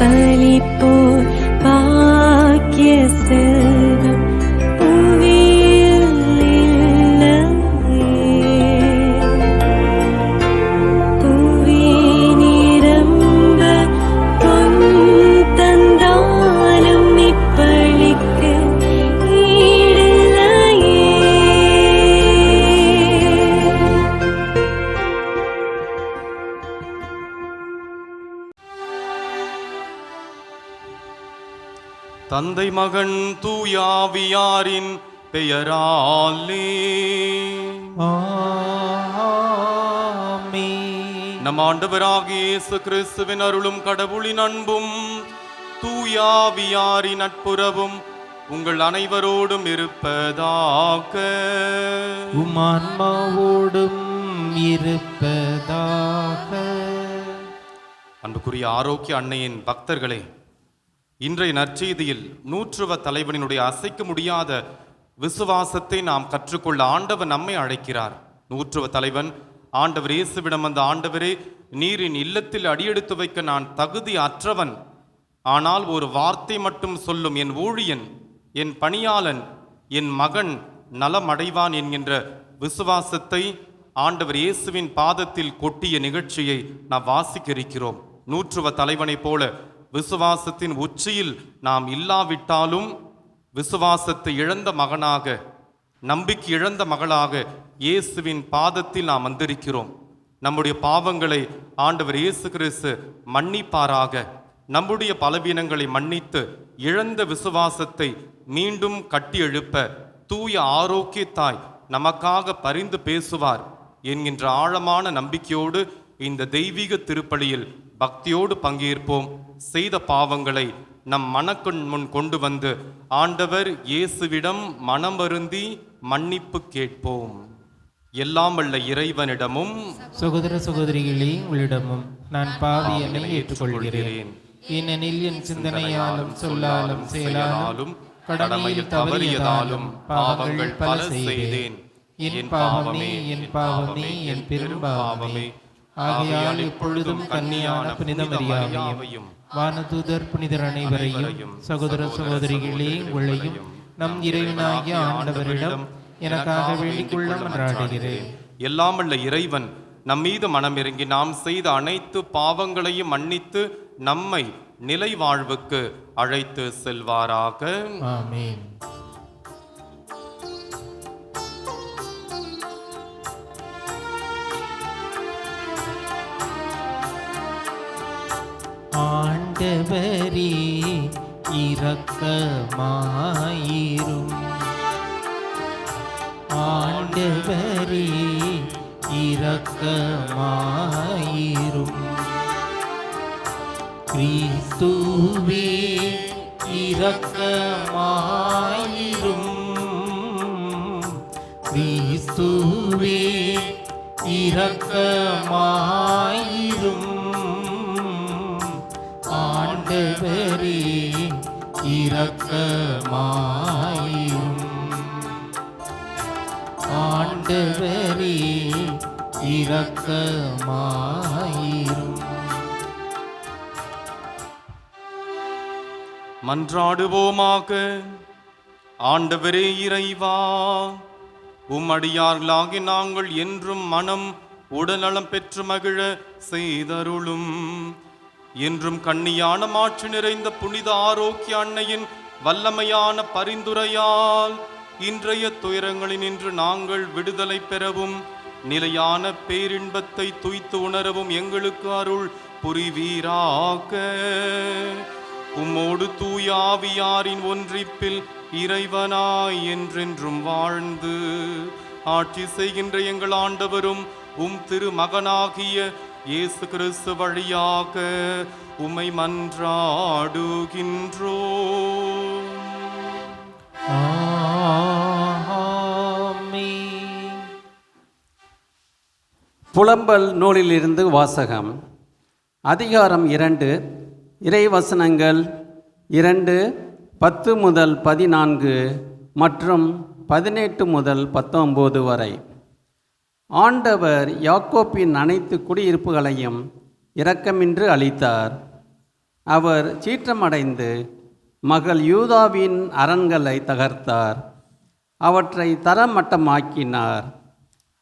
பலிப்போர் பாக்கிய செல்வம் புவியில் இல்லையே. புவி நிரம்ப பொன் தந்தாலும் இப்பளிக்கு ஈடில்லையே. தந்தை மகன் தூயாவியாரின் பெயராலே ஆமென். நம் ஆண்டவராகிய இயேசு கிறிஸ்துவின் அருளும் கடவுளின் அன்பும் தூயாவியாரின் நட்புறவும் உங்கள் அனைவரோடும் இருப்பதாக. உம் ஆன்மாவோடும் இருப்பதாக. அன்புக்குரிய ஆரோக்கிய அன்னையின் பக்தர்களே, இன்றைய நற்செய்தியில் நூற்றுவ தலைவனினுடைய அசைக்க முடியாத விசுவாசத்தை நாம் கற்றுக்கொள்ள ஆண்டவர் நம்மை அழைக்கிறார். நூற்றுவ தலைவன் ஆண்டவர் இயேசுவிடம் வந்த, ஆண்டவரே, நீரின் இல்லத்தில் அடியெடுத்து வைக்க நான் தகுதி அற்றவன், ஆனால் ஒரு வார்த்தை மட்டும் சொல்லும், என் ஊழியன், என் பணியாளன், என் மகன் நலமடைவான் என்கின்ற விசுவாசத்தை ஆண்டவர் இயேசுவின் பாதத்தில் கொட்டிய நிகழ்ச்சியை நாம் வாசிக்க இருக்கிறோம். நூற்றுவ தலைவனைப் போல விசுவாசத்தின் உச்சியில் நாம் இல்லாவிட்டாலும் விசுவாசத்தை இழந்த மகனாக, நம்பிக்கை இழந்த மகளாக இயேசுவின் பாதத்தில் நாம் வந்திருக்கிறோம். நம்முடைய பாவங்களை ஆண்டவர் இயேசு கிறிஸ்து மன்னிப்பாராக. நம்முடைய பலவீனங்களை மன்னித்து இழந்த விசுவாசத்தை மீண்டும் கட்டி எழுப்ப தூய ஆரோக்கியத்தாய் நமக்காக பரிந்து பேசுவார் என்கின்ற ஆழமான நம்பிக்கையோடு இந்த தெய்வீக திருப்பலியில் பக்தியோடு பங்கேற்போம். செய்த பாவங்களை நம் மனக்கண் முன் கொண்டு வந்து ஆண்டவர் இயேசுவிடம் மனமருந்தி மன்னிப்பு கேட்போம். எல்லாம் வல்ல இறைவனிடமும் சகோதர சகோதரிகளே, உங்களிடமும் நான் பாவி என்னை ஏற்றுக்கொள்கிறேன். ஏனெனில் என் சிந்தனையாலும் சொல்லாலும் செயலாலும் கடமையில் தவறியதாலும் பாவங்கள் பல செய்தேன். என் பாவமே, என் பாவமே, என் பெரும் பாவமே. ஆகையால் இப்பொழுதும் கன்னியான புனித மரியாவையும் வானதூதர் புனிதர் அனைவரையும் சகோதர சகோதரிகளே, உங்களையும் நம் இறைவனாகிய ஆண்டவரிடம் எனக்காக வேண்டிக் கொள்ள மன்றாடுகிறேன். எல்லாம் வல்ல இறைவன் நம் மீது மனமிறங்கி நாம் செய்த அனைத்து பாவங்களையும் மன்னித்து நம்மை நிலை வாழ்வுக்கு அழைத்து செல்வாராக. ஆமென். ஆண்டவரே இரக்கமாயிரும். ஆண்டவரே இரக்கமாயிரும். கிறிஸ்துவே இரக்கமாயிரும். கிறிஸ்துவே இரக்கமாயிரும். ஆண்டவரே இரக்கமாயிரும். ஆண்டவரே இரக்கமாயிரும். மன்றாடுவோமாக. ஆண்டவரே இறைவா, உம்மடியார்களாகி நாங்கள் என்றும் மனம் உடல்நலம் பெற்று மகிழ செய்தருளும். என்றும் கண்ணியான மாட்சி நிறைந்த புனித ஆரோக்கிய அன்னையின் வல்லமையான பரிந்துரையால் இன்றைய துயரங்களினின்று நாங்கள் விடுதலை பெறவும் நிலையான பேரின்பத்தை துய்த்து உணரவும் எங்களுக்கு அருள் புரிவீராக. உம்மோடு தூயாவியாரின் ஒன்றிப்பில் இறைவனாய் என்றென்றும் வாழ்ந்து ஆட்சி செய்கின்ற எங்கள் ஆண்டவரும் உம் திருமகனாகிய இயேசு கிறிஸ்து வழியாக உம்மை மன்றாடுகின்றோம். ஆமென். புலம்பல் நூலிலிருந்து வாசகம். அதிகாரம் 2, இறைவசனங்கள் 2:10 முதல் 14 மற்றும் 18 முதல் 19 வரை. ஆண்டவர் யாக்கோப்பின் அனைத்து குடியிருப்புகளையும் இரக்கமின்றி அழித்தார். அவர் சீற்றமடைந்து மகள் யூதாவின் அரண்களை தகர்த்தார், அவற்றை தரமட்டமாக்கினார்.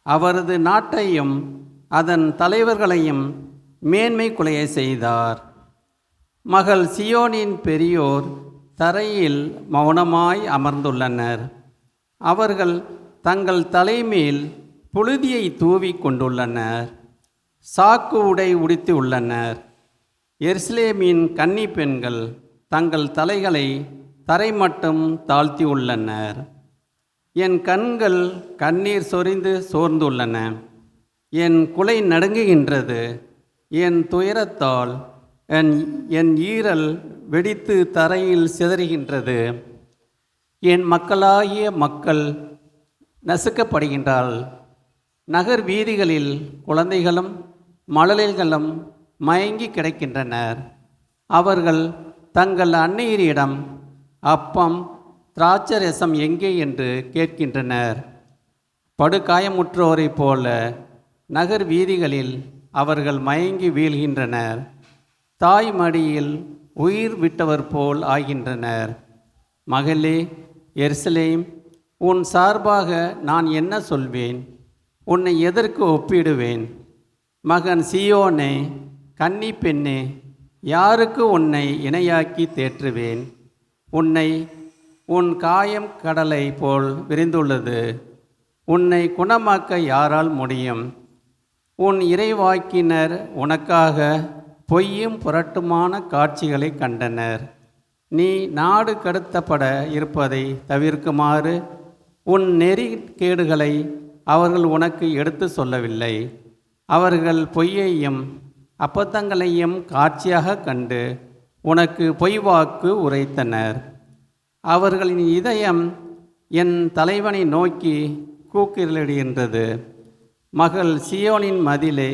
அவரது நாட்டையும் அதன் தலைவர்களையும் மேன்மை குலைய செய்தார். மகள் சியோனின் பெரியோர் தரையில் மௌனமாய் அமர்ந்துள்ளனர். அவர்கள் தங்கள் தலைமேல் புழுதியை தூவி கொண்டுள்ளனர். சாக்கு உடை உடுத்தி உள்ளனர். எருசலேமின் கன்னி பெண்கள் தங்கள் தலைகளை தரை மட்டும் தாழ்த்தி உள்ளனர். என் கண்கள் கண்ணீர் சொரிந்து சோர்ந்துள்ளன. என் குலை நடுங்குகின்றது. என் துயரத்தால் என் ஈரல் வெடித்து தரையில் சிதறுகின்றது. என் மக்களாகிய மக்கள் நசுக்கப்படுகின்றாள். நகர் வீதிகளில் குழந்தைகளும் மழலைகளும் மயங்கி கிடக்கின்றனர். அவர்கள் தங்கள் அன்னையரிடம் அப்பம் திராட்சரசம் எங்கே என்று கேட்கின்றனர். படுகாயமுற்றோரைப் போல நகர் வீதிகளில் அவர்கள் மயங்கி வீழ்கின்றனர். தாய் மடியில் உயிர் விட்டவர் போல் ஆகின்றனர். மகளே எருசலேம், உன் சார்பாக நான் என்ன சொல்வேன்? உன்னை எதற்கு ஒப்பிடுவேன்? மகன் சியோனே, கன்னி பெண்ணே, யாருக்கு உன்னை இணையாக்கி தேற்றுவேன்? உன் காயம் கடலை போல் விரிந்துள்ளது. உன்னை குணமாக்க யாரால் முடியும்? உன் இறைவாக்கினர் உனக்காக பொய்யும் புரட்டுமான காட்சிகளை கண்டனர். நீ நாடு கடத்தப்பட இருப்பதை தவிர்க்குமாறு உன் நெறிக்கேடுகளை அவர்கள் உனக்கு எடுத்து சொல்லவில்லை. அவர்கள் பொய்யையும் அப்பத்தங்களையும் காட்சியாக கண்டு உனக்கு பொய் வாக்கு உரைத்தனர். அவர்களின் இதயம் என் தலைவனை நோக்கி கூக்குரலிடுகின்றது. மகள் சியோனின் மதிலே,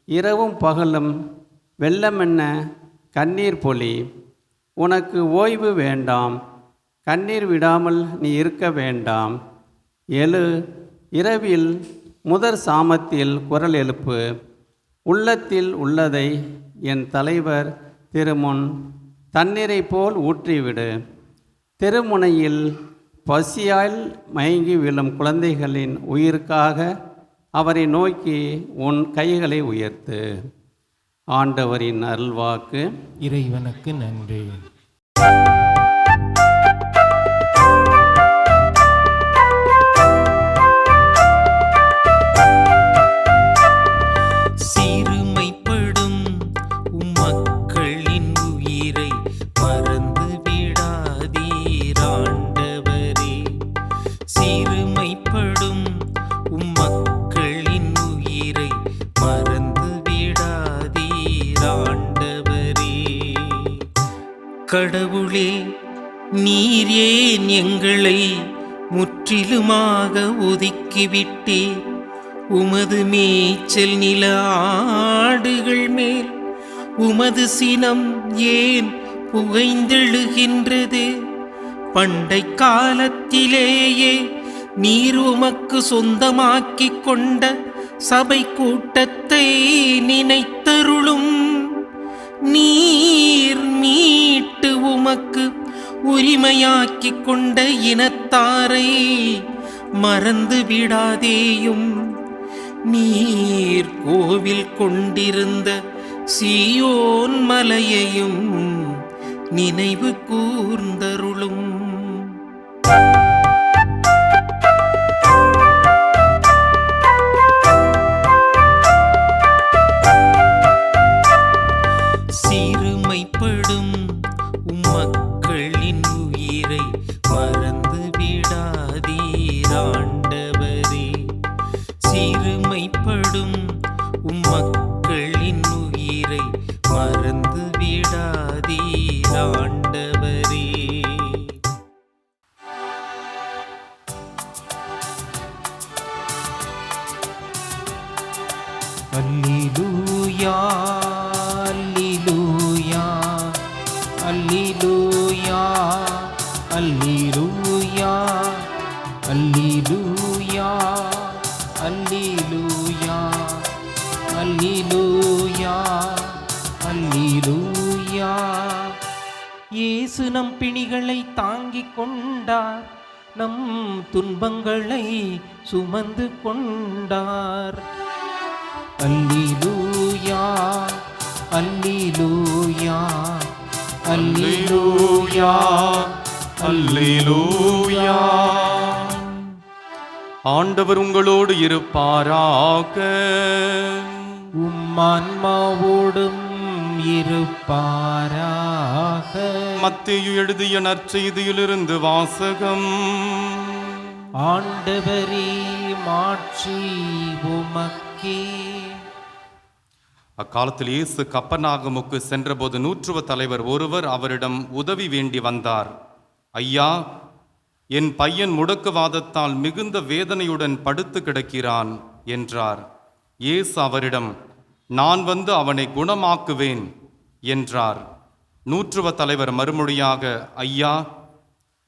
இரவும் பகலும் வெள்ளமென்ன கண்ணீர் பொழி. உனக்கு ஓய்வு வேண்டாம், கண்ணீர் விடாமல் நீ இருக்க வேண்டாம். எழு, இரவில் முதற் சாமத்தில் குரல் எழுப்பு. உள்ளத்தில் உள்ளதை என் தலைவர் திருமுன் தண்ணீரை போல் ஊற்றிவிடு. தெருமுனையில் பசியால் மயங்கி விழும் குழந்தைகளின் உயிருக்காக அவரை நோக்கி உன் கைகளை உயர்த்து. ஆண்டவரின் அருள்வாக்கு. இறைவனுக்கு நன்றி. சிறுமைப்படும் மக்களின் உயிரை மறந்து விடாதீர் ஆண்டவரே. சிறுமைப்படும் மக்களின் உயிரை மறந்து விடாதீர் ஆண்டவரே. கடவுளே, நீர் ஏன் எங்களை முற்றிலுமாக ஒதுக்கிவிட்டீர்? உமது மேய்ச்சல் நில ஆடுகள் மேல் உமது சினம் ஏன் புகைந்தெழுகின்றது? பண்டை காலத்திலேயே நீர் உமக்கு சொந்தமாக்கிக் கொண்ட சபை கூட்டத்தை நினைத்தருளும். நீர் மீட்டு உமக்கு உரிமையாக்கிக் கொண்ட இனத்தாரை மறந்து விடாதேயும். நீர் கோவில் கொண்டிருந்த சீயோன் மலையையும் நினைவு கூர்ந்தருளும். சிறுமைப்படும் மக்களின் உயிரை மறந்து விடாதீர் ஆண்டவரே. சிறுமைப்படும் மக்களின் உயிரை மறந்து விடாதீர் ஆண்டவரே. அல்லேலூயா, அல்லேலூயா, அல்லேலூயா, அல்லேலூயா, அல்லேலூயா, அல்லேலூயா, அல்லேலூயா, அல்லேலூயா. இயேசு நம் பிணிகளை தாங்கிக் கொண்டார், நம் துன்பங்களை சுமந்து கொண்டார். அல்லேலூயா அல்லேலூயா அல்லேலூயா அல்லேலூயா. ஆண்டவர் உங்களோடு இருப்பாராக. உம்மான்மாவோடும் இருப்பாராக. மத்தேயு எழுதிய நற்செய்தியிலிருந்து வாசகம். ஆண்டவரே மாட்சி உமக்கே. அக்காலத்தில் இயேசு கப்பர்நாகமுக்கு சென்றபோது நூற்றுவ தலைவர் ஒருவர் அவரிடம் உதவி வேண்டி வந்தார். ஐயா, என் பையன் முடக்குவாதத்தால் மிகுந்த வேதனையுடன் படுத்து கிடக்கிறான் என்றார். இயேசு அவரிடம், நான் வந்து அவனை குணமாக்குவேன் என்றார். நூற்றுவ தலைவர் மறுமொழியாக, ஐயா,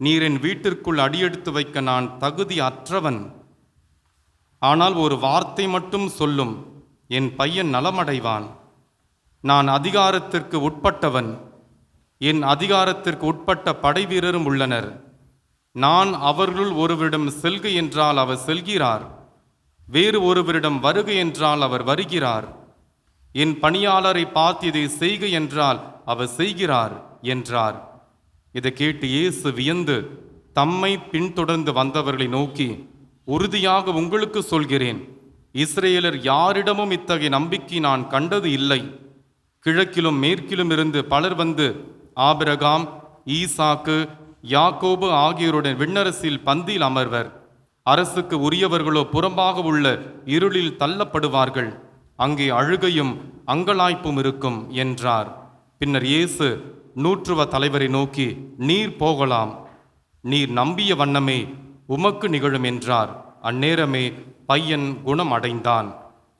நீர் என் வீட்டிற்குள் அடியெடுத்து வைக்க நான் தகுதி அற்றவன். ஆனால் ஒரு வார்த்தை மட்டும் சொல்லும், என் பையன் நலமடைவான். நான் அதிகாரத்திற்கு உட்பட்டவன். என் அதிகாரத்திற்கு உட்பட்ட படை வீரரும் உள்ளனர். நான் அவர்களுள் ஒருவரிடம் செல்க என்றால் அவர் செல்கிறார், வேறு ஒருவரிடம் வருக என்றால் அவர் வருகிறார். என் பணியாளரை பார்த்து இதை செய்க என்றால் அவர் செய்கிறார் என்றார். இதை கேட்டு இயேசு வியந்து தம்மை பின்தொடர்ந்து வந்தவர்களை நோக்கி, உறுதியாக உங்களுக்கு சொல்கிறேன், இஸ்ரேலர் யாரிடமும் இத்தகைய நம்பிக்கை நான் கண்டது இல்லை. கிழக்கிலும் மேற்கிலும் இருந்து பலர் வந்து ஆபிரகாம், ஈசாக்கு, யாக்கோபு ஆகியோருடன் விண்ணரசில் பந்தியில் அமர்வர். அரசுக்கு உரியவர்களோ புறம்பாக உள்ள இருளில் தள்ளப்படுவார்கள். அங்கே அழுகையும் அங்கலாய்ப்பும் இருக்கும் என்றார். பின்னர் இயேசு நூற்றுவ தலைவரை நோக்கி, நீர் போகலாம், நீர் நம்பிய வண்ணமே உமக்கு நிகழும் என்றார். அந்நேரமே பையன் குணம் அடைந்தான்.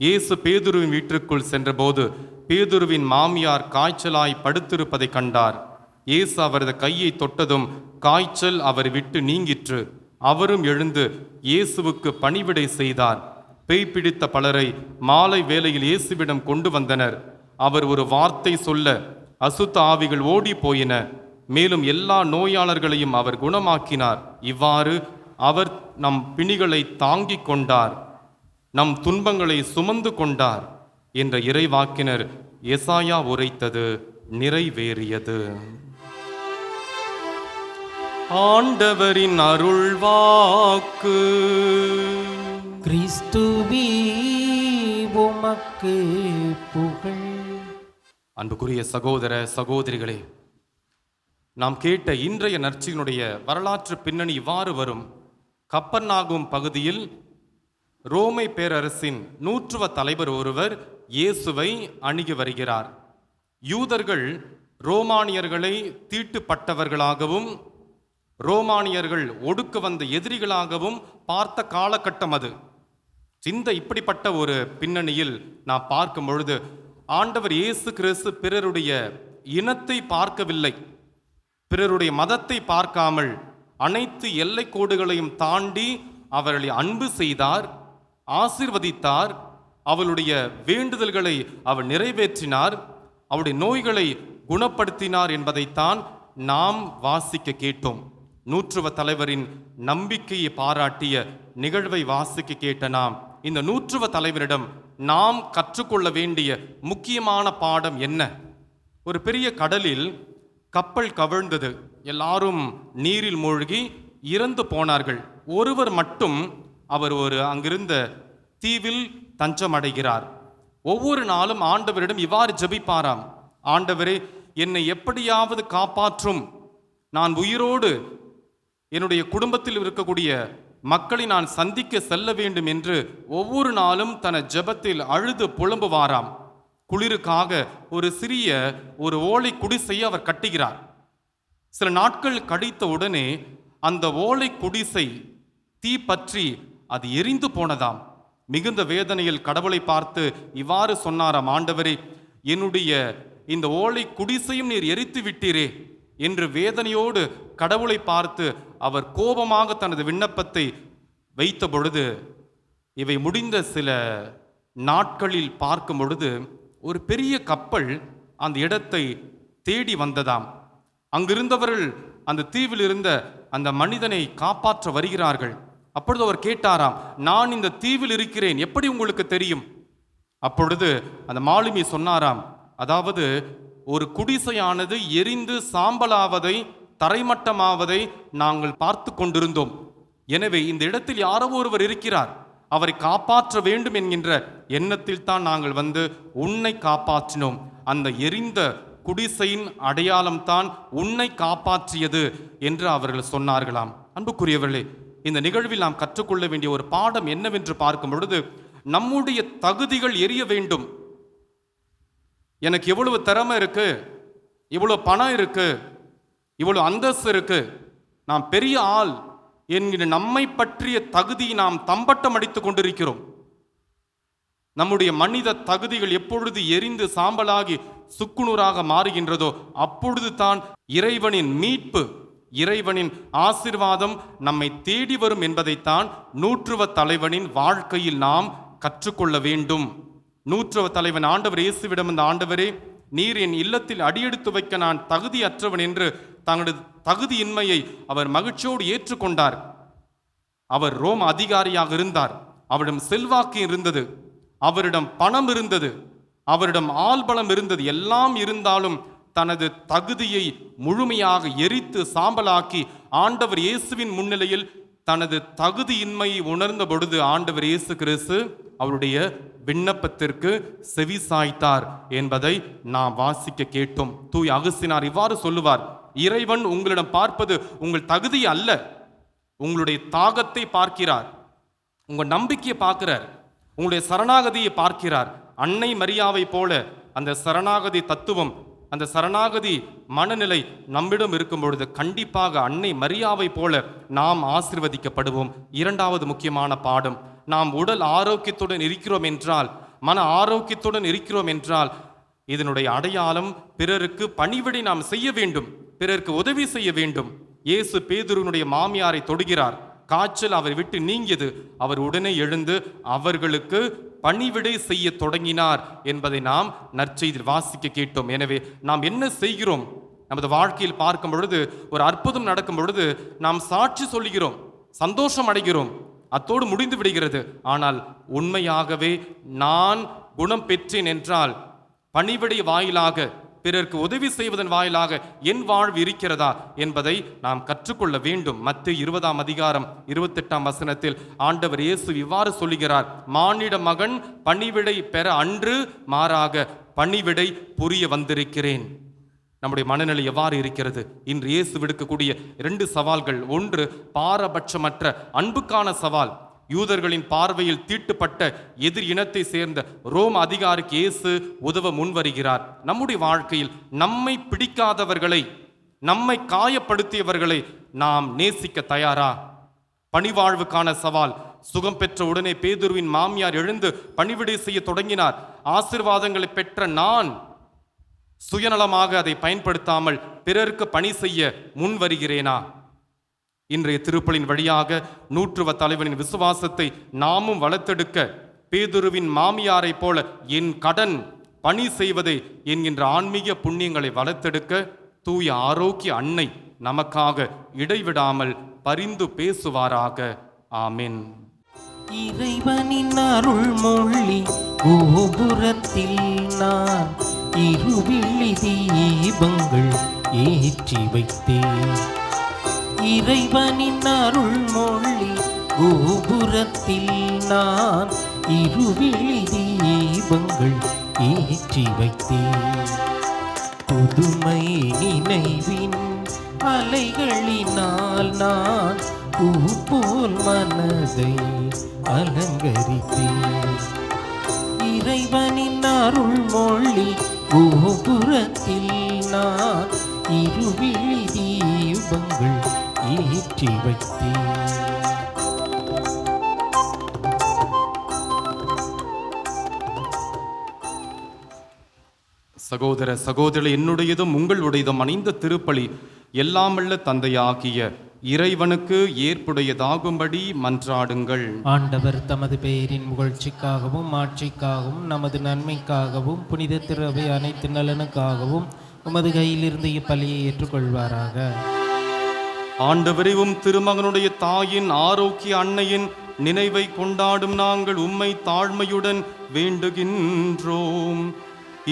இயேசு பேதுருவின் வீட்டிற்குள் சென்றபோது பேதுருவின் மாமியார் காய்ச்சலாய் படுத்திருப்பதை கண்டார். இயேசு அவரது கையை தொட்டதும் காய்ச்சல் அவர் விட்டு நீங்கிற்று. அவரும் எழுந்து இயேசுவுக்கு பணிவிடை செய்தார். பேய் பிடித்த பலரை மாலை வேளையில் இயேசுவிடம் கொண்டு வந்தனர். அவர் ஒரு வார்த்தை சொல்ல அசுத்த ஆவிகள் ஓடி போயின. மேலும் எல்லா நோயாளர்களையும் அவர் குணமாக்கினார். இவ்வாறு அவர் நம் பிணிகளை தாங்கிக் கொண்டார், நம் துன்பங்களை சுமந்து கொண்டார் என்ற இறைவாக்கினர் எசாயா உரைத்தது நிறைவேறியது. ஆண்டவரின் அருள்வாக்கு. கிறிஸ்துவே உமக்கு புகழ். அன்புக்குரிய சகோதர சகோதரிகளே, நாம் கேட்ட இன்றைய நற்செய்தியினுடைய வரலாற்று பின்னணி இவ்வாறு வரும். கப்பர்நாகும் பகுதியில் ரோமை பேரரசின் நூற்றுவ தலைவர் ஒருவர் இயேசுவை அணுகி வருகிறார். யூதர்கள் ரோமானியர்களை தீட்டுப்பட்டவர்களாகவும் ரோமானியர்கள் ஒடுக்க வந்த எதிரிகளாகவும் பார்த்த காலகட்டம் அது. இந்த இப்படிப்பட்ட ஒரு பின்னணியில் நாம் பார்க்கும் பொழுது ஆண்டவர் இயேசு கிறிஸ்து பிறருடைய இனத்தை பார்க்கவில்லை, பிறருடைய மதத்தை பார்க்காமல் அனைத்து எல்லை கோடுகளையும் தாண்டி அவர்களை அன்பு செய்தார், ஆசீர்வதித்தார், அவளுடைய வேண்டுதல்களை அவர் நிறைவேற்றினார், அவருடைய நோய்களை குணப்படுத்தினார் என்பதைத்தான் நாம் வாசிக்க கேட்டோம். நூற்றுவ தலைவரின் நம்பிக்கையை பாராட்டிய நிகழ்வை வாசிக்க கேட்ட நாம் இந்த நூற்றுவ தலைவரிடம் நாம் கற்றுக்கொள்ள வேண்டிய முக்கியமான பாடம் என்ன? ஒரு பெரிய கடலில் கப்பல் கவிழ்ந்தது. எல்லாரும் நீரில் மூழ்கி இறந்து போனார்கள். ஒருவர் மட்டும் அவர் அங்கிருந்த தீவில் தஞ்சமடைகிறார். ஒவ்வொரு நாளும் ஆண்டவரிடம் இவ்வாறு ஜெபிப்பாராம், ஆண்டவரே, என்னை எப்படியாவது காப்பாற்றும், நான் உயிரோடு என்னுடைய குடும்பத்தில் இருக்கக்கூடிய மக்களை நான் சந்திக்க செல்ல வேண்டும் என்று ஒவ்வொரு நாளும் தன ஜெபத்தில் அழுது புலம்புவாராம். குளிருக்காக ஒரு சிறிய ஓலை குடிசையை அவர் கட்டுகிறார். சில நாட்கள் கழித்த உடனே அந்த ஓலை குடிசை தீ பற்றி அது எரிந்து போனதாம். மிகுந்த வேதனையில் கடவுளை பார்த்து இவ்வாறு சொன்னாராம், ஆண்டவரே, என்னுடைய இந்த ஓலை குடிசையும் நீர் எரித்து விட்டீரே என்று வேதனையோடு கடவுளை பார்த்து அவர் கோபமாக தனது விண்ணப்பத்தை வைத்த பொழுது, இவை முடிந்த சில நாட்களில் பார்க்கும் பொழுது ஒரு பெரிய கப்பல் அந்த இடத்தை தேடி வந்ததாம். அங்கிருந்தவர்கள் அந்த தீவில் இருந்த அந்த மனிதனை காப்பாற்ற வருகிறார்கள். அப்பொழுது அவர் கேட்டாராம், நான் இந்த தீவில் இருக்கிறேன், எப்படி உங்களுக்கு தெரியும்? அப்பொழுது அந்த மாலுமி சொன்னாராம், அதாவது ஒரு குடிசையானது எரிந்து சாம்பலாவதை, தரைமட்டமாவதை நாங்கள் பார்த்து கொண்டிருந்தோம். எனவே இந்த இடத்தில் யாரோ ஒருவர் இருக்கிறார், அவரை காப்பாற்ற வேண்டும் என்கின்ற எண்ணத்தில் தான் நாங்கள் வந்து உன்னை காப்பாற்றினோம். அந்த எரிந்த குடிசையின் அடையாளம்தான் உன்னை காப்பாற்றியது என்று அவர்கள் சொன்னார்களாம். அன்புக்குரியவர்களே, இந்த நிகழ்வில் நாம் கற்றுக்கொள்ள வேண்டிய ஒரு பாடம் என்னவென்று பார்க்கும் பொழுது, நம்முடைய தகுதிகள் எரிய வேண்டும். எனக்கு எவ்வளவு திறமை இருக்கு, இவ்வளவு பணம் இருக்கு, இவ்வளவு அந்தஸ்து இருக்கு, நாம் பெரிய ஆள் என்கிற நம்மை பற்றிய தகுதியை நாம் தம்பட்டம் அடித்துக் கொண்டிருக்கிறோம். நம்முடைய மனித தகுதிகள் எப்பொழுது எரிந்து சாம்பலாகி சுக்குநூறாக மாறுகின்றதோ அப்பொழுது தான் இறைவனின் மீட்பு, இறைவனின் ஆசீர்வாதம் நம்மை தேடி வரும் என்பதைத்தான் நூற்றுவ தலைவனின் வாழ்க்கையில் நாம் கற்றுக்கொள்ள வேண்டும். நூற்றுவ தலைவன் ஆண்டவர் இயேசுவிடம், இந்த ஆண்டவரே, நீர் என் இல்லத்தில் அடியெடுத்து வைக்க நான் தகுதியற்றவன் என்று தங்களது தகுதியின்மையை அவர் மகிழ்ச்சியோடு ஏற்றுக்கொண்டார். அவர் ரோம அதிகாரியாக இருந்தார், அவரிடம் செல்வாக்கு இருந்தது, அவரிடம் பணம் இருந்தது, அவரிடம் ஆள்பலம் இருந்தது. எல்லாம் இருந்தாலும் தனது தகுதியை முழுமையாக எரித்து சாம்பலாக்கி ஆண்டவர் இயேசுவின் முன்னிலையில் தனது தகுதியின்மையை உணர்ந்த பொழுது ஆண்டவர் இயேசு கிறிஸ்து அவருடைய விண்ணப்பத்திற்கு செவி சாய்த்தார் என்பதை நாம் வாசிக்க கேட்டோம். தூய் அகஸ்தினார் இவ்வாறு சொல்லுவார், இறைவன் உங்களிடம் பார்ப்பது உங்கள் தகுதி அல்ல, உங்களுடைய தாகத்தை பார்க்கிறார், உங்கள் நம்பிக்கையை பார்க்கிறார், உங்களுடைய சரணாகதியை பார்க்கிறார். அன்னை மரியாவை போல அந்த சரணாகதி தத்துவம், அந்த சரணாகதி மனநிலை நம்மிடம் இருக்கும் பொழுது கண்டிப்பாக அன்னை மரியாவை போல நாம் ஆசீர்வதிக்கப்படுவோம். இரண்டாவது முக்கியமான பாடம், நாம் உடல் ஆரோக்கியத்துடன் இருக்கிறோம் என்றால், மன ஆரோக்கியத்துடன் இருக்கிறோம் என்றால், இதனுடைய அடையாளம் பிறருக்கு பணிவிடை நாம் செய்ய வேண்டும், பிறருக்கு உதவி செய்ய வேண்டும். இயேசு பேதுருவினுடைய மாமியாரை தொடுகிறார், காய்ச்சல் அவர் விட்டு நீங்கியது, அவர் உடனே எழுந்து அவர்களுக்கு பணிவிடை செய்ய தொடங்கினார் என்பதை நாம் நற்செய்தியில் வாசிக்க கேட்டோம். எனவே நாம் என்ன செய்கிறோம்? நமது வாழ்க்கையில் பார்க்கும் பொழுது, ஒரு அற்புதம் நடக்கும் பொழுது நாம் சாட்சி சொல்லுகிறோம், சந்தோஷம் அடைகிறோம், அத்தோடு முடிந்து விடுகிறது. ஆனால் உண்மையாகவே நான் குணம் பெற்றேன் என்றால் பணிவிடை வாயிலாக, பிறருக்கு உதவி செய்வதன் வாயிலாக என் வாழ்வு இருக்கிறதா என்பதை நாம் கற்றுக்கொள்ள வேண்டும். மத்தேயு 20ஆம் அதிகாரம் 28ஆம் வசனத்தில் ஆண்டவர் இயேசு இவ்வாறு சொல்லுகிறார், மானிட மகன் பணிவிடை பெற அன்று, மாறாக பணிவிடை புரிய வந்திருக்கிறேன். நம்முடைய மனநிலை எவ்வாறு இருக்கிறது? இன்று இயேசு விடுக்கக்கூடிய 2 சவால்கள். ஒன்று, பாரபட்சமற்ற அன்புக்கான சவால். யூதர்களின் பார்வையில் தீட்டுப்பட்ட எதிர் இனத்தை சேர்ந்த ரோம அதிகாரிக்கு இயேசு உதவ முன்வருகிறார். நம்முடைய வாழ்க்கையில் நம்மை பிடிக்காதவர்களை, நம்மை காயப்படுத்தியவர்களை நாம் நேசிக்க தயாரா? பணிவாழ்வுக்கான சவால். சுகம் பெற்ற உடனே பேதுருவின் மாமியார் எழுந்து பணிவிடை செய்ய தொடங்கினார். ஆசீர்வாதங்களை பெற்ற நான் சுயநலமாக அதை பயன்படுத்தாமல் பிறருக்கு பணி செய்ய முன் வருகிறேனா? இன்றைய திருப்பலின் வழியாக நூற்றுவ தலைவனின் விசுவாசத்தை நாமும் வளர்த்தெடுக்க, பேதுருவின் மாமியாரை போல என் கடன் பணி செய்வதை என்கின்ற ஆன்மீக புண்ணியங்களை வளர்த்தெடுக்க தூய ஆரோக்கிய அன்னை நமக்காக இடைவிடாமல் பரிந்து பேசுவாராக. ஆமென். இறைவனின் அருள் மொழி கோபுரத்தில் நான் இருவிழி தீபங்கள் ஏற்றி வைத்தேன். இறைவனின் அருள் மொழி கோபுரத்தில் நான் இருவிழி தீபங்கள் ஏற்றி வைத்தேன். புதுமை நினைவின் அலைகளினால் நான் பூ போல் மனதை அலங்கரித்தேன். இறைவனின் அருள் மொழி கோபுரத்தில் நான் இருவிழி தீபங்கள் ஏற்றி வைத்தேன். சகோதர சகோதரி, என்னுடையதும் உங்களுடையதும் அணிந்த திருப்பலி எல்லாமல்ல தந்தையாகிய இறைவனுக்கு ஏற்புடையதாகும்படி மன்றாடுங்கள். ஆண்டவர் தமது பெயரின் புகழ்ச்சிக்காகவும் ஆட்சிக்காகவும் நமது நன்மைக்காகவும் புனித திரவை அனைத்து நலனுக்காகவும் உமது கையிலிருந்து இப்பலியை ஏற்றுக்கொள்வாராக. ஆண்டவரே, திருமகனுடைய தாயின் ஆரோக்கிய அன்னையின் நினைவை கொண்டாடும் நாங்கள் உம்மை தாழ்மையுடன் வேண்டுகின்றோம்.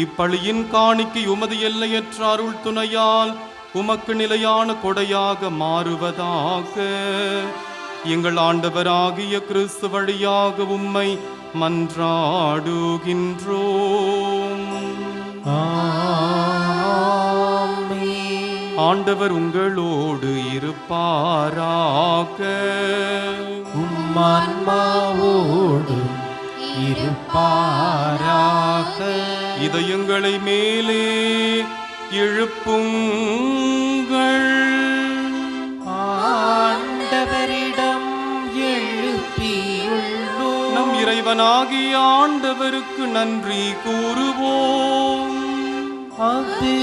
இப்பலியின் காணிக்கை உமது எல்லையற்ற அருள் துணையால் உமக்கு நிலையான கொடையாக மாறுவதாக. எங்கள் ஆண்டவராகிய கிறிஸ்து வழியாக உம்மை மன்றாடுகின்றோம். ஆண்டவர் உங்களோடு இருப்பாராக. உம்மான்மாவோடு இருப்பாராக. இதயங்களை மேலே எழுப்புங்கள். ஆண்டவரிடம் எழுப்பியுள்ளோம். நம் இறைவனாகிய ஆண்டவருக்கு நன்றி கூறுவோம். அது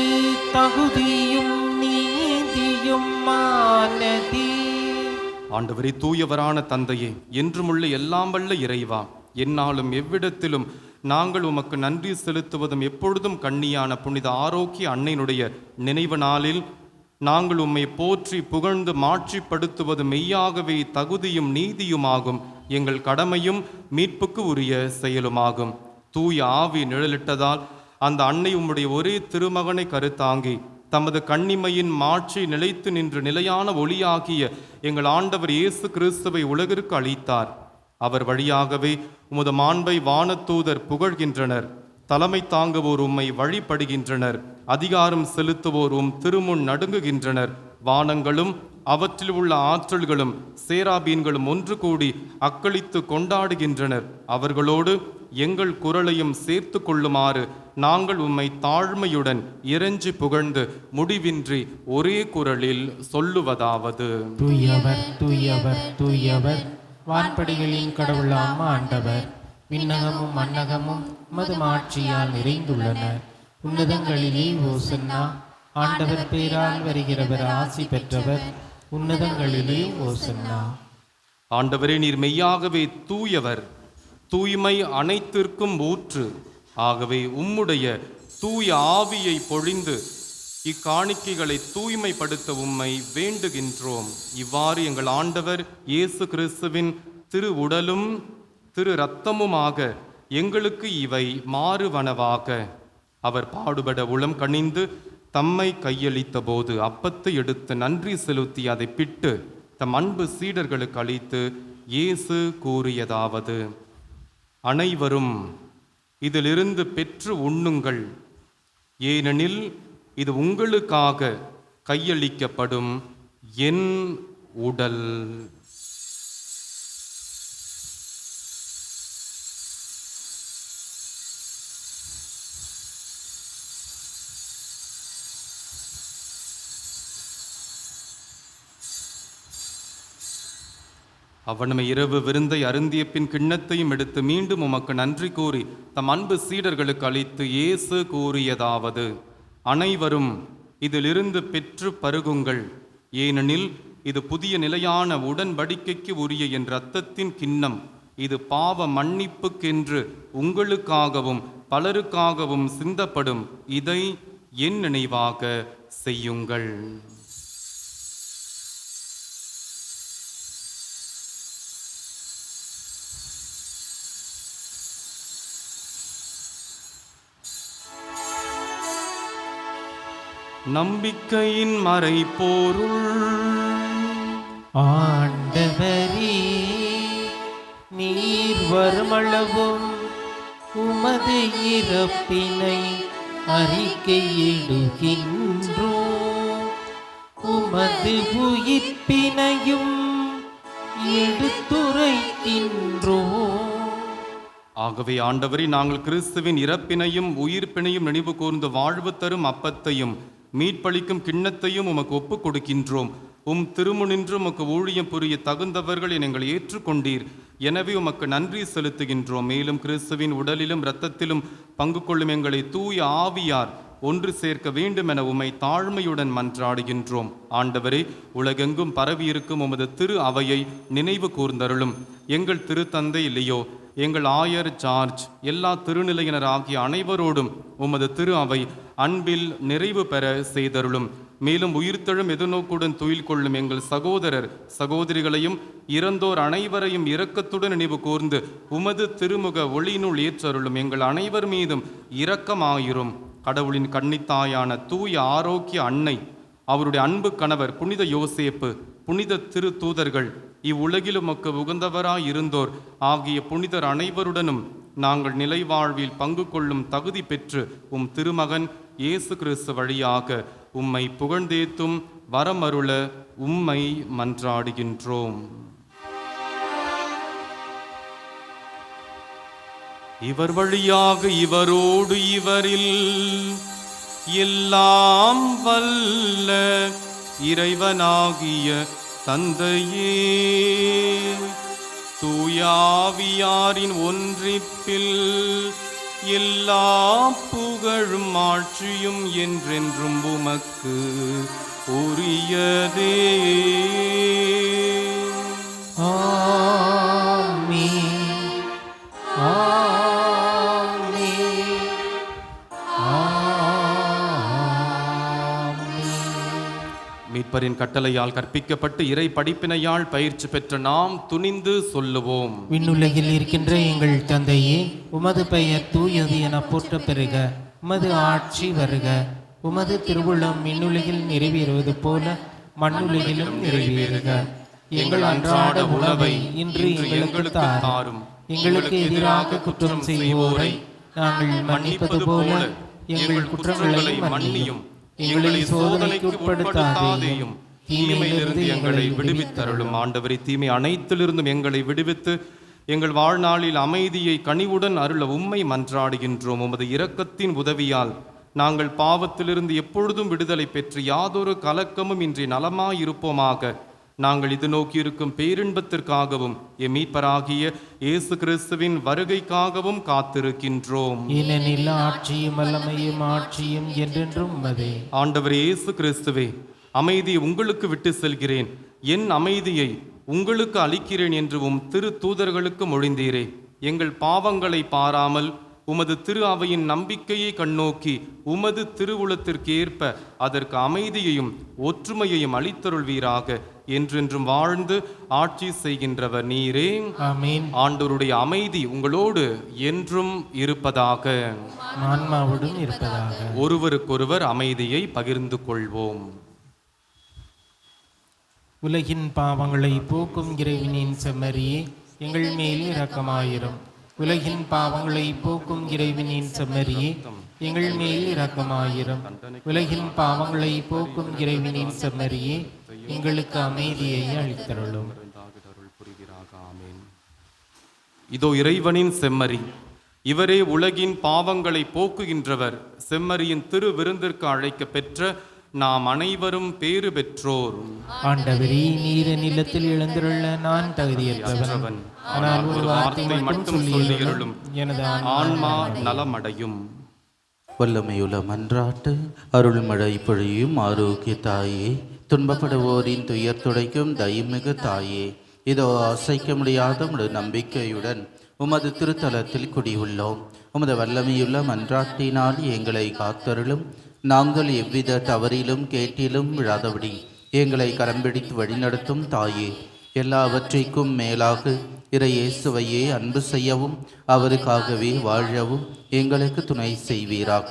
தகுதியும் நீதியும் மானதே. ஆண்டவரே, தூயவரான தந்தையே, என்றுமுள்ள எல்லாம் வல்ல இறைவா, எந்நாளும் எவ்விடத்திலும் நாங்கள் உமக்கு நன்றி செலுத்துவதும் எப்பொழுதும் கண்ணியான புனித ஆரோக்கிய அன்னையினுடைய நினைவு நாளில் நாங்கள் உம்மை போற்றி புகழ்ந்து மாட்சிப்படுத்துவது மெய்யாகவே தகுதியும் நீதியுமாகும், எங்கள் கடமையும் மீட்புக்கு உரிய செயலுமாகும். தூய ஆவி நிழலிட்டதால் அந்த அன்னை உம்முடைய ஒரே திருமகனை கருத்தாங்கி தமது கன்னிமையின் மாட்சி நிலைத்து நின்று நிலையான ஒளியாகிய எங்கள் ஆண்டவர் இயேசு கிறிஸ்துவை உலகிற்கு அளித்தார். அவர் வழியாகவே உமது மாண்பை வானதூதர் புகழ்கின்றனர். தலைமை தாங்குவோர் உம்மை வழிபடுகின்றனர். அதிகாரம் செலுத்துவோர் திருமுன் நடுங்குகின்றனர். வானங்களும் அவற்றில் உள்ள ஆற்றல்களும் சேராபீன்களும் ஒன்று கூடி அக்களித்து கொண்டாடுகின்றனர். அவர்களோடு எங்கள் குரலையும் சேர்த்து கொள்ளுமாறு நாங்கள் உம்மை தாழ்மையுடன் இறைஞ்சி புகழ்ந்து முடிவின்றி ஒரே குரலில் சொல்லுவதாவது: தூயவர் தூயவர் தூயவர், வான்படிகளின் கடவுளாம் ஆண்டவர். விண்ணகமும் மண்ணகமும் மது மாட்சியால் நிறைந்துள்ளன. உன்னதங்களிலே ஓசன்னா. ஆண்டவர் பேரால் வருகிறவர் ஆசி பெற்றவர். உன்னதங்களிலே ஓசன்னா. ஆண்டவரே, நீர் மெய்யாகவே தூயவர், தூய்மை அனைத்திற்கும் ஊற்று. ஆகவே உம்முடைய தூய ஆவியை பொழிந்து இக்காணிக்கைகளை தூய்மைப்படுத்த உம்மை வேண்டுகின்றோம். இவ்வாறு எங்கள் ஆண்டவர் இயேசு கிறிஸ்துவின் திரு உடலும் திரு இரத்தமுமாக எங்களுக்கு இவை மாறுவனவாக. அவர் பாடுபட உளம் கனிந்து தம்மை கையளித்த போது அப்பத்தை எடுத்து நன்றி செலுத்தி அதை பிட்டு தம் அன்பு சீடர்களுக்கு அளித்து இயேசு கூறியதாவது: அனைவரும் இதிலிருந்து பெற்று உண்ணுங்கள், ஏனெனில் இது உங்களுக்காக கையளிக்கப்படும் என் உடல். அவனுமை இரவு விருந்தை அருந்திய பின் கிண்ணத்தையும் எடுத்து மீண்டும் உமக்கு நன்றி கூறி தம் அன்பு சீடர்களுக்கு அளித்து இயேசு கூறியதாவது: அனைவரும் இதிலிருந்து பெற்று பருகுங்கள், ஏனெனில் இது புதிய நிலையான உடன்படிக்கைக்கு உரிய என் இரத்தத்தின் கிண்ணம். இது பாவ மன்னிப்புக்கென்று உங்களுக்காகவும் பலருக்காகவும் சிந்தப்படும். இதை என் நினைவாக செய்யுங்கள். நம்பிக்கையின் மறைபொருள். ஆண்டவரே, நீர் வருமளவும் உமது இறப்பினை அறிக்கையிடுகின்றோம், உமது உயிர்ப்பினையும் எடுத்துரைக்கின்றோம். ஆகவே ஆண்டவரே, நாங்கள் கிறிஸ்துவின் இறப்பினையும் உயிர்ப்பினையும் நினைவு கூர்ந்து வாழ்வு தரும் அப்பத்தையும் மீட்பளிக்கும் கிண்ணத்தையும் உமக்கு ஒப்புக் கொடுக்கின்றோம். திருமுனின்று உமக்கு ஊழியம் புரிய தகுந்தவர்கள் எங்களை ஏற்றுக்கொண்டீர். எனவே உமக்கு நன்றி செலுத்துகின்றோம். மேலும் கிறிஸ்துவின் உடலிலும் இரத்தத்திலும் பங்கு கொள்ளும் எங்களை தூய ஆவியார் ஒன்று சேர்க்க வேண்டும் என உம்மை தாழ்மையுடன் மன்றாடுகின்றோம். ஆண்டவரே, உலகெங்கும் பரவியிருக்கும் உமது திரு அவையை நினைவு கூர்ந்தருளும். எங்கள் திருத்தந்தை லியோ, எங்கள் ஆயர் ஜார்ஜ், எல்லா திருநிலையினர் ஆகிய அனைவரோடும் உமது திரு அவை அன்பில் நிறைவு பெற செய்தருளும். மேலும் உயிர்த்தெழும் எதிர்நோக்குடன் துயில் கொள்ளும் எங்கள் சகோதரர் சகோதரிகளையும் இறந்தோர் அனைவரையும் இரக்கத்துடன் நினைவு கூர்ந்து உமது திருமுக ஒளியினுள் ஏற்றருளும். எங்கள் அனைவர் மீதும் இரக்கமாயிரும். கடவுளின் கன்னித்தாயான தூய ஆரோக்கிய அன்னை, அவருடைய அன்பு கணவர் புனித யோசேப்பு, புனித திரு தூதர்கள், இவ்வுலகிலும் உமக்கு உகந்தவராய் இருந்தோர் ஆகிய புனிதர் அனைவருடனும் நாங்கள் நிலைவாழ்வில் பங்கு கொள்ளும் தகுதி பெற்று உம் திருமகன் இயேசு கிறிஸ்து வழியாக உம்மை புகழ்ந்தேத்தும் வரமருள உம்மை மன்றாடுகின்றோம். இவர் வழியாக இவரோடு இவரில் எல்லாம் வல்ல இறைவனாகிய தந்தையே, தூயாவியாரின் ஒன்றிப்பில் எல்லா புகழும் ஆட்சியும் என்றென்றும் உமக்கு உரியதே. ஆமென். மீட்பரின் கட்டளையால் கற்பிக்கப்பட்டு இறை படிப்பினையால் பயிற்சி பெற்ற நாம் துணிந்து சொல்லுவோம். விண்ணுலகில் இருக்கின்ற எங்கள் தந்தையே, உமது பெயர் தூயது என போற்ற பெறுக. உமது ஆட்சி வருக. உமது திருவுளம் விண்ணுலகில் நிறைவேறுவது போல மண்ணுலகிலும் நிறைவேறுக. எங்கள் அன்றாட உணவை இன்று எங்களுக்கு தாரும். எங்களுக்கு எதிராக குற்றம் செய்வோரை நாங்கள் மன்னிப்பது போல எங்கள் குற்றங்களை மன்னியும். எங்களை சோதனைக்கு உட்படுத்தாதேயும், தீமையிலிருந்து எங்களை விடுவித்தருளும். ஆண்டவரே, தீமை அனைத்திலிருந்தும் எங்களை விடுவித்து எங்கள் வாழ்நாளில் அமைதியை கனிவுடன் அருள உம்மை மன்றாடுகின்றோம். உமது இரக்கத்தின் உதவியால் நாங்கள் பாவத்திலிருந்து எப்பொழுதும் விடுதலை பெற்று யாதொரு கலக்கமும் இன்றி நலமாயிருப்போமாக. நாங்கள் இது நோக்கியிருக்கும் பேரின்பத்திற்காகவும் எம் மீட்பராகிய இயேசு கிறிஸ்துவின் வருகைக்காகவும் காத்திருக்கின்றோம். ஏனெனில் ஆட்சியும் வல்லமையும் ஆட்சியும் என்றென்றும் உமதே. ஆண்டவர் இயேசு கிறிஸ்துவே, அமைதியை உங்களுக்கு விட்டு செல்கிறேன், என் அமைதியை உங்களுக்கு அளிக்கிறேன் என்று உம் திரு தூதர்களுக்கு மொழிந்தீரே. எங்கள் பாவங்களை பாராமல் உமது திரு அவையின் நம்பிக்கையை கண்ணோக்கி உமது திருவுளத்திற்கு ஏற்ப அதற்கு அமைதியையும் ஒற்றுமையையும் அளித்தருள்வீராக. என்றென்றும் வாழ்ந்து ஆட்சி செய்கின்றவர் நீரே. ஆமென். ஆண்டவருடைய அமைதி உங்களோடு என்றும் இருப்பதாக. ஆன்மாவுடன் இருப்பதாக. ஒருவருக்கொருவர் அமைதியை பகிர்ந்து கொள்வோம். உலகின் பாவங்களை போக்கும் இறைவனின் செம்மறியே, எங்கள் மேல் இரக்கமாயிரும். உலகின் பாவங்களை போக்கும் இறைவனின் செம்மறியே, எங்கள் மேல் இரக்கமாயிரும். உலகின் பாவங்களை போக்கும் இறைவனின் செம்மறியே, எங்களுக்கு அமைதியை அளித்தருளும். இதோ இறைவனின் செம்மறி, இவரே உலகின் பாவங்களை போக்குகின்றவர். செம்மறியின் திரு விருந்திற்கு அழைக்க பெற்ற நாம் அனைவரும் பேறு பெற்றோர். ஆண்டவரே, நீர் நிலத்தில் எழுந்துள்ள நான் தகுதியற்றவன், ஆனால் ஒரு வார்த்தை மட்டும் சொல்லியருளும், எனது ஆன்மா நலமடையும். வல்லமையுள்ள மன்றாட்டு அருள்மழை பொழியும் ஆரோக்கிய தாயே, துன்பப்படுவோரின் துயர் துடைக்கும் தயமிகு தாயே, இதோ அசைக்க முடியாத உமது நம்பிக்கையுடன் உமது திருத்தலத்தில் குடியுள்ளோம். உமது வல்லமையுள்ள மன்றாட்டினால் எங்களை காத்தருளும். நாங்கள் எவ்வித தவறிலும் கேட்டிலும் விழாதபடி எங்களை கரம்பிடித்து வழிநடத்தும் தாயே, எல்லாவற்றிற்கும் மேலாக இறையேசுவையே அன்பு செய்யவும் அவருக்காகவே வாழவும் எங்களுக்கு துணை செய்வீராக.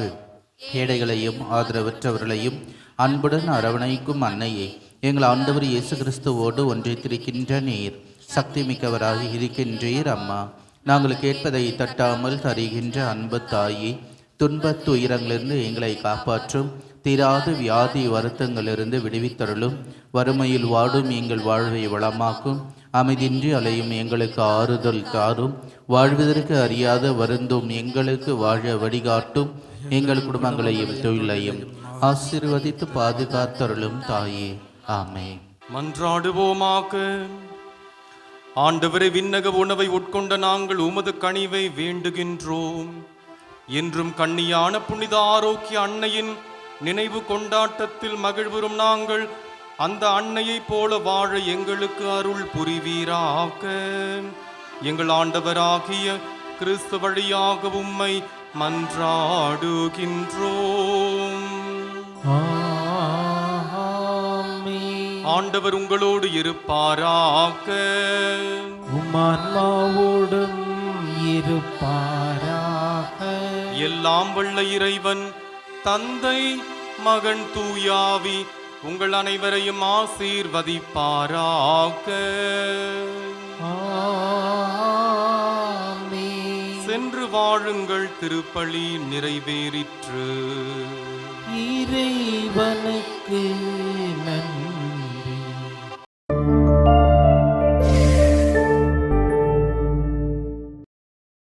ஏழைகளையும் ஆதரவற்றவர்களையும் அன்புடன் அரவணைக்கும் அன்னையே, எங்கள் ஆண்டவர் இயேசு கிறிஸ்துவோடு ஒன்றித்திருக்கின்ற நீர் சக்தி மிக்கவராக இருக்கின்றீர். அம்மா, நாங்கள் கேட்பதை தட்டாமல் தருகின்ற அன்பு தாயே, துன்பத் துயரங்களிலிருந்து எங்களை காப்பாற்றும். தீராத வியாதி வருத்தங்களிலிருந்து விடுவித்தருளும். வறுமையில் வாடும் எங்கள் வாழ்வை வளமாக்கும். அமைதியின்றி அலையும் எங்களுக்கு ஆறுதல் தாரும். வாழ்வதற்கு அறியாத வருந்தும் எங்களுக்கு வாழ வழிகாட்டும். எங்கள் குடும்பங்களையும் தொழிலையும் ஆசீர்வதித்து பாதுகாத்தருளும் தாயே. ஆமென். மன்றாடுவோமாக. ஆண்டவரே, விண்ணக உணவை உட்கொண்ட நாங்கள் உமது கனிவை வேண்டுகின்றோம். என்றும் கண்ணியான புனித ஆரோக்கிய அன்னையின் நினைவு கொண்டாட்டத்தில் மகிழ்வுறும் நாங்கள் அந்த அன்னையைப் போல வாழ எங்களுக்கு அருள் புரிவீராக. எங்கள் ஆண்டவராகிய கிறிஸ்து வழியாக உம்மை மன்றாடுகின்றோம். ஆமென். ஆண்டவர் உங்களோடு இருப்பாராக. உம்மான்மாவோடும் இருப்பாராக. எல்லாம் வல்ல இறைவன் தந்தை மகன் தூயாவி உங்கள் அனைவரையும் ஆசீர்வதிப்பாராக. ஆமென். சென்று வாழுங்கள், திருப்பலி நிறைவேறிற்று. இறைவனுக்கு நன்றி.